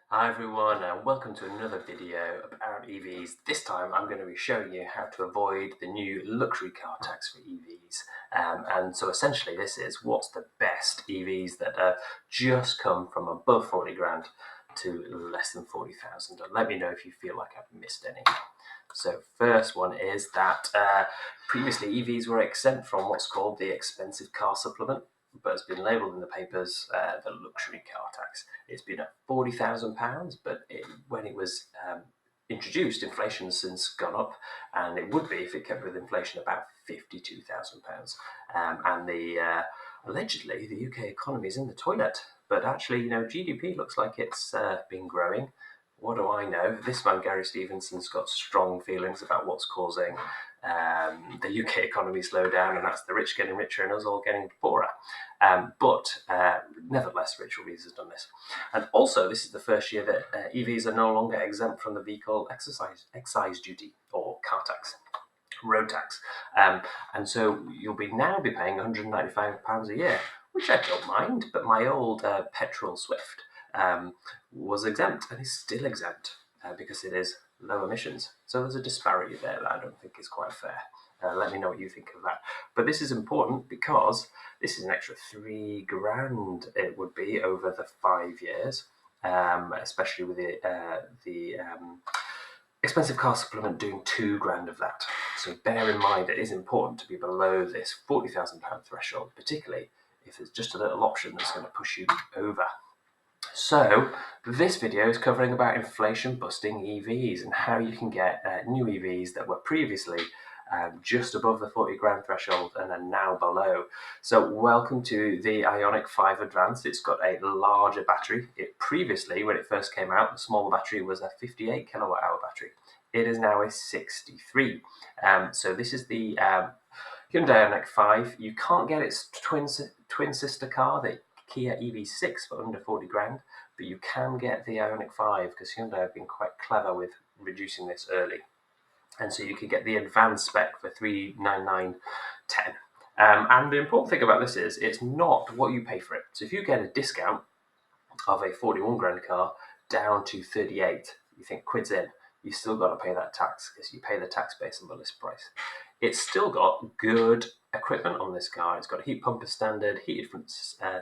Hi everyone, and welcome to another video about EVs. This time I'm going to be showing you how to avoid the new luxury car tax for EVs. And so essentially this is what's the best EVs that have just come from above 40 grand to less than 40,000. And let me know if you feel like I've missed any. So first one is that previously EVs were exempt from what's called the expensive car supplement, but has been labelled in the papers the luxury car tax. It's been at £40,000, but when it was introduced, inflation has since gone up, and it would be if it kept with inflation about £52,000. And allegedly the UK economy is in the toilet, but actually, GDP looks like it's been growing. What do I know? This man, Gary Stevenson's got strong feelings about what's causing the UK economy slow down, and that's the rich getting richer and us all getting poorer. But nevertheless, Rich Reeves has done this. And also, this is the first year that EVs are no longer exempt from the vehicle excise duty or car tax, road tax. And so you'll now be paying £195 a year, which I don't mind, but my old petrol Swift was exempt and is still exempt because it is low emissions. So there's a disparity there that I don't think is quite fair. Let me know what you think of that. But this is important because this is an extra £3,000 it would be over the 5 years, especially with the expensive car supplement doing £2,000 of that. So bear in mind it is important to be below this £40,000 threshold, particularly if there's just a little option that's going to push you over. So this video is covering about inflation busting EVs and how you can get new EVs that were previously just above the £40,000 threshold and are now below. So welcome to the IONIQ 5 Advanced. It's got a larger battery. It previously, when it first came out, the smaller battery was a 58 kilowatt hour battery. It is now a 63. So this is the Hyundai IONIQ 5. You can't get its twin sister car, the Kia EV6, for under £40,000, but you can get the IONIQ 5 because Hyundai have been quite clever with reducing this early. And so you can get the advanced spec for $399.10. And the important thing about this is it's not what you pay for it. So if you get a discount of a £41,000 car down to 38, you think quid's in, you still got to pay that tax because you pay the tax based on the list price. It's still got good equipment on this car. It's got a heat pump as standard, heated front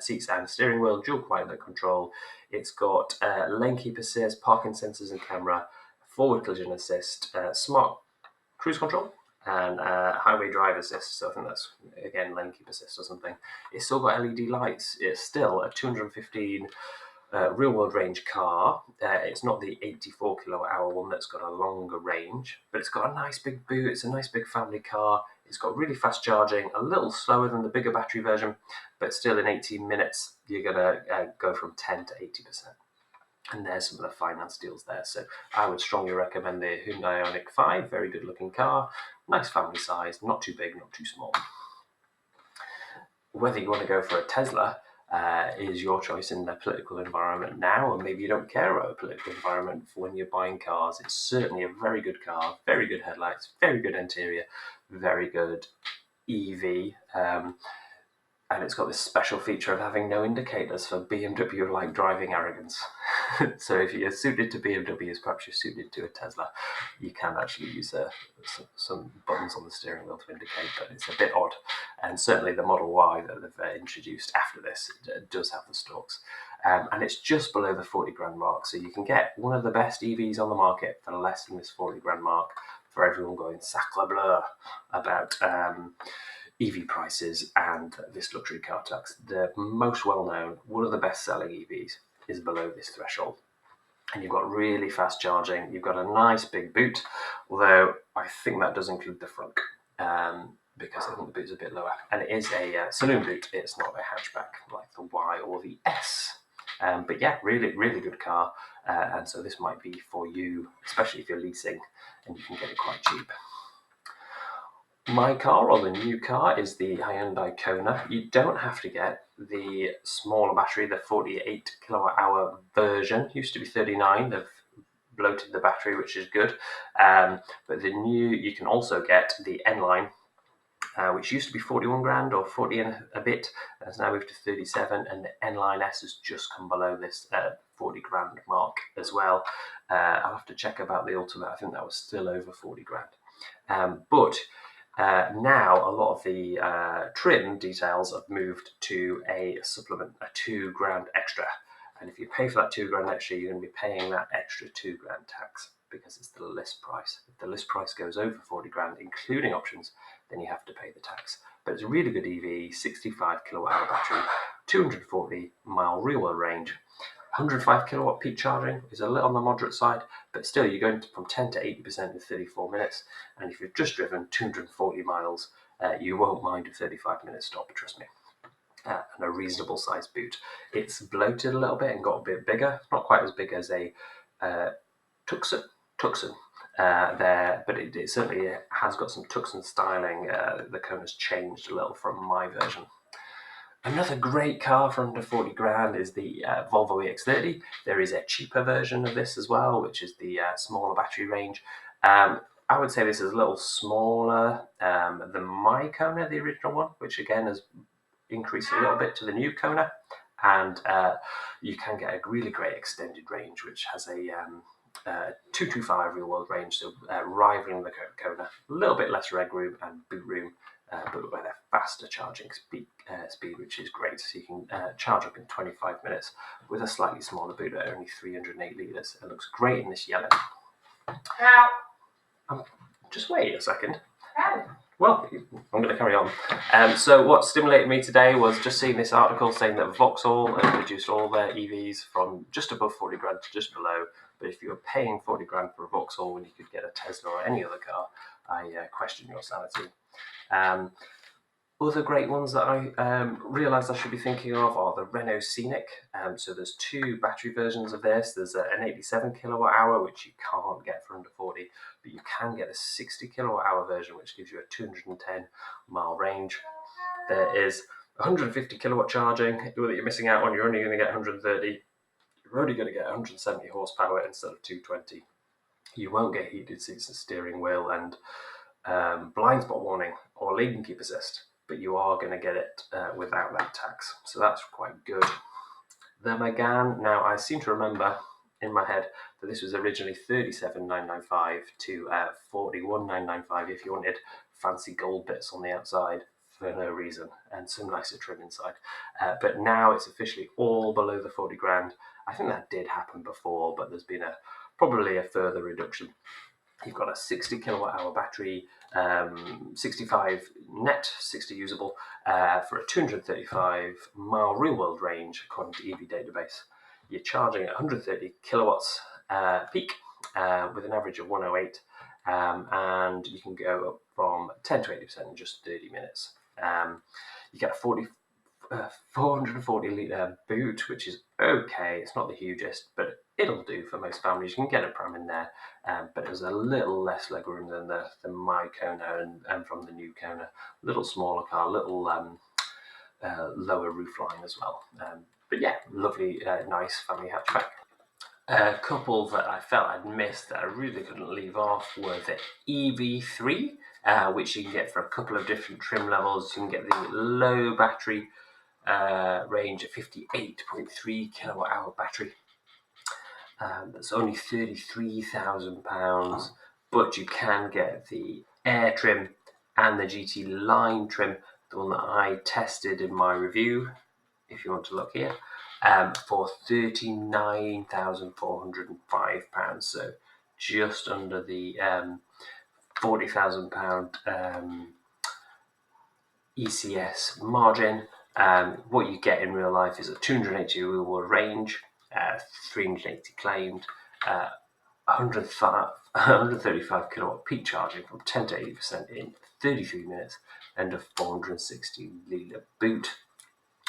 seats and steering wheel, dual climate control. It's got lane keep assist, parking sensors and camera, forward collision assist, smart cruise control, and highway drive assist. So I think that's, again, lane keep assist or something. It's still got LED lights. It's still a 215 real world range car. It's not the 84 kilowatt hour one that's got a longer range, but it's got a nice big boot. It's a nice big family car. It's got really fast charging, a little slower than the bigger battery version, but still in 18 minutes, you're going to go from 10 to 80%. And there's some of the finance deals there. So I would strongly recommend the Hyundai IONIQ 5. Very good looking car, nice family size, not too big, not too small. Whether you want to go for a Tesla is your choice in the political environment now, or maybe you don't care about the political environment for when you're buying cars. It's certainly a very good car, very good headlights, very good interior, very good EV. And it's got this special feature of having no indicators for BMW-like driving arrogance. So if you're suited to BMWs, perhaps you're suited to a Tesla, you can actually use some buttons on the steering wheel to indicate, but it's a bit odd. And certainly the Model Y that they've introduced after this does have the stalks. And it's just below the £40,000 mark, so you can get one of the best EVs on the market for less than this £40,000 mark, for everyone going sacre bleu about EV prices and this luxury car tax. The most well-known, one of the best-selling EVs is below this threshold. And you've got really fast charging. You've got a nice big boot, although I think that does include the front because I think the boot's a bit lower. And it is a saloon boot. It's not a hatchback like the Y or the S. But yeah, really, really good car. And so this might be for you, especially if you're leasing and you can get it quite cheap. My car, or the new car, is the Hyundai Kona. You don't have to get the smaller battery, the 48 kilowatt hour version. Used to be 39. They've bloated the battery, which is good. But the new, you can also get the N-Line which used to be 41 grand or 40 and a bit, has now moved to 37, and the N-Line S has just come below this 40 grand mark as well. I'll have to check about the Ultimate. I think that was still over 40 grand. But now a lot of the trim details have moved to a supplement, a 2 grand extra. And if you pay for that 2 grand extra, you're going to be paying that extra 2 grand tax because it's the list price. If the list price goes over 40 grand, including options, then you have to pay the tax. But it's a really good EV, 65 kilowatt hour battery, 240 mile real world range. 105 kilowatt peak charging is a little on the moderate side, but still you're going from 10 to 80% in 34 minutes. And if you've just driven 240 miles, you won't mind a 35-minute stop, trust me. And a reasonable sized boot. It's bloated a little bit and got a bit bigger, not quite as big as a Tucson there, but it certainly has got some Tucson styling. The Kona's changed a little from my version. Another great car for under 40 grand is the Volvo EX30. There is a cheaper version of this as well, which is the smaller battery range. I would say this is a little smaller than my Kona, the original one, which again has increased a little bit to the new Kona. And you can get a really great extended range, which has a 225 real world range, so rivaling the Kona. A little bit less leg room and boot room, but with a faster charging speed, which is great. So you can charge up in 25 minutes with a slightly smaller boot at only 308 litres. It looks great in this yellow. Just wait a second. Well, I'm going to carry on. So what stimulated me today was just seeing this article saying that Vauxhall have reduced all their EVs from just above 40 grand to just below. But if you were paying 40 grand for a Vauxhall when you could get a Tesla or any other car, I question your sanity. Other great ones that I realised I should be thinking of are the Renault Scenic. So there's 2 battery versions of this. There's an 87 kilowatt hour, which you can't get for under 40, but you can get a 60 kilowatt hour version, which gives you a 210 mile range. There is 150 kilowatt charging that you're missing out on. You're only going to get 130. You're only going to get 170 horsepower instead of 220. You won't get heated seats and steering wheel and blind spot warning or lane keep assist, but you are going to get it without that tax. So that's quite good. The Megane, now I seem to remember in my head that this was originally 37,995 to 41,995 if you wanted fancy gold bits on the outside for no reason and some nicer trim inside. But now it's officially all below the 40 grand. I think that did happen before, but there's been probably a further reduction. You've got a 60 kilowatt hour battery, 65 net, 60 usable, for a 235 mile real world range according to EV database. You're charging at 130 kilowatts peak with an average of 108, and you can go up from 10 to 80% in just 30 minutes. You get a 440 litre boot, which is okay. It's not the hugest, but it'll do for most families. You can get a pram in there, but there's a little less legroom than my Kona and from the new Kona. A little smaller car, a little lower roofline as well. But yeah, lovely, nice family hatchback. A couple that I felt I'd missed that I really couldn't leave off were the EV3, which you can get for a couple of different trim levels. You can get the low battery range of 58.3 kilowatt hour battery. That's only £33,000, but you can get the Air trim and the GT Line trim, the one that I tested in my review, if you want to look here, for £39,405, so just under the £40,000 ECS margin. What you get in real life is a 280 real world range, 380 claimed, 135 kilowatt peak charging from 10 to 80% in 33 minutes, and a 460 litre boot.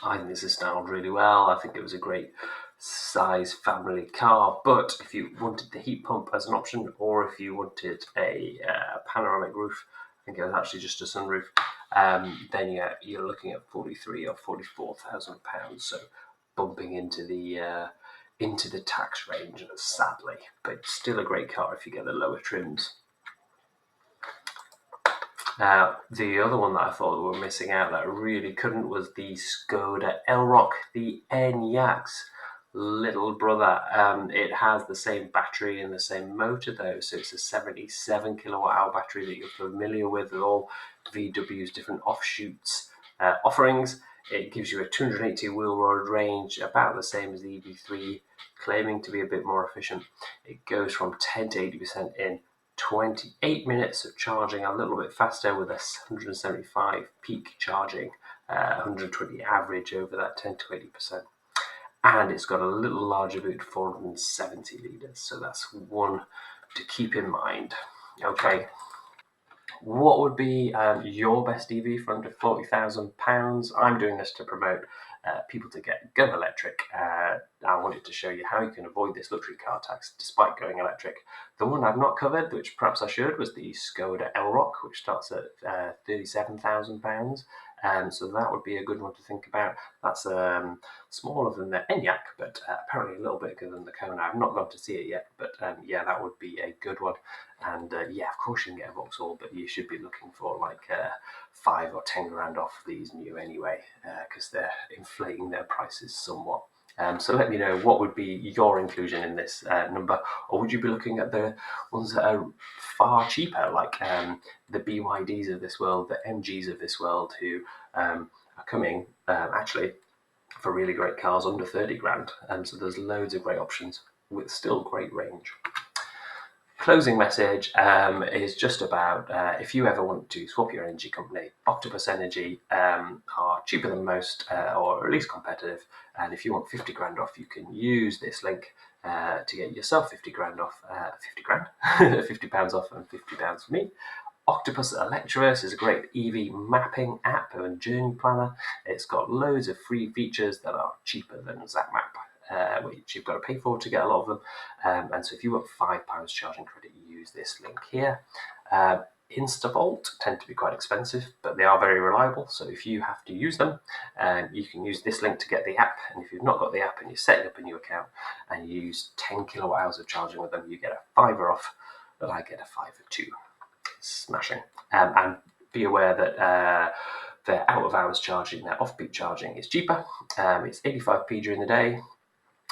I think this is styled really well. I think it was a great size family car, but if you wanted the heat pump as an option, or if you wanted a panoramic roof, I think it was actually just a sunroof, then you're looking at 43 or 44,000 pounds. So bumping into the tax range, sadly, but still a great car if you get the lower trims. The other one that I thought we were missing out that I really couldn't was the Skoda Elroq, the ENIAC's little brother. It has the same battery and the same motor though, so it's a 77 kilowatt hour battery that you're familiar with all VW's different offshoots offerings. It gives you a 280 wheel road range, about the same as the EV3, claiming to be a bit more efficient. It goes from 10 to 80% in 28 minutes of charging, a little bit faster with a 175 peak charging, 120 average over that 10 to 80%. And it's got a little larger boot, 470 litres, so that's one to keep in mind. Okay, what would be your best EV for under £40,000? I'm doing this to promote people to go electric. I wanted to show you how you can avoid this luxury car tax despite going electric. The one I've not covered, which perhaps I should, was the Skoda Elroq, which starts at £37,000. So that would be a good one to think about. That's smaller than the ENIAC, but apparently a little bit bigger than the Kona. I've not gone to see it yet, but yeah, that would be a good one. And yeah, of course you can get a Vauxhall, but you should be looking for like 5 or 10 grand off these new anyway, because they're inflating their prices somewhat. So let me know what would be your inclusion in this number, or would you be looking at the ones that are far cheaper, like the BYDs of this world, the MGs of this world, who are coming actually for really great cars under 30 grand. So there's loads of great options with still great range. Closing message is just about if you ever want to swap your energy company, Octopus Energy are cheaper than most, or at least competitive. And if you want 50 grand off, you can use this link to get yourself 50 grand off, 50 grand, 50 pounds off, and 50 pounds for me. Octopus Electroverse is a great EV mapping app and journey planner. It's got loads of free features that are cheaper than ZapMap, which you've got to pay for to get a lot of them. And so if you want £5 charging credit, you use this link here. Instavolt tend to be quite expensive, but they are very reliable. So if you have to use them, you can use this link to get the app. And if you've not got the app and you're setting up a new account and you use 10 kilowatt hours of charging with them, you get a fiver off, but I get a fiver too. Smashing. And be aware that their out of hours charging, their off peak charging is cheaper. It's 85p during the day,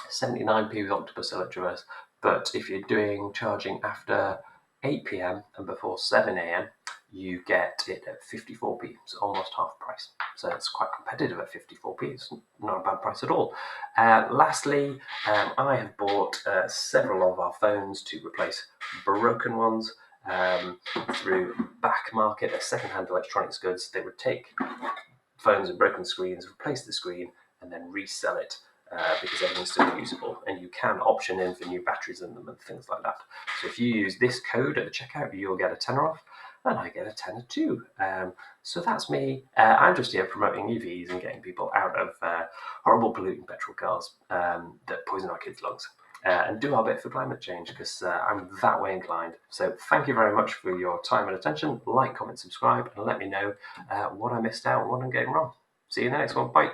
79p with Octopus Electroverse. But if you're doing charging after 8 p.m. and before 7 a.m., you get it at 54p, so almost half price. So it's quite competitive at 54p. It's not a bad price at all. Lastly, I have bought several of our phones to replace broken ones. Through back market, second-hand electronics goods. They would take phones with broken screens, replace the screen, and then resell it because everything's still usable. And you can option in for new batteries in them and things like that. So if you use this code at the checkout, you'll get a tenner off, and I get a tenner too. So that's me. I'm just here promoting EVs and getting people out of horrible polluting petrol cars that poison our kids' lungs. And do our bit for climate change, because I'm that way inclined. So thank you very much for your time and attention. Like, comment, subscribe, and let me know what I missed out and what I'm getting wrong. See you in the next one. Bye.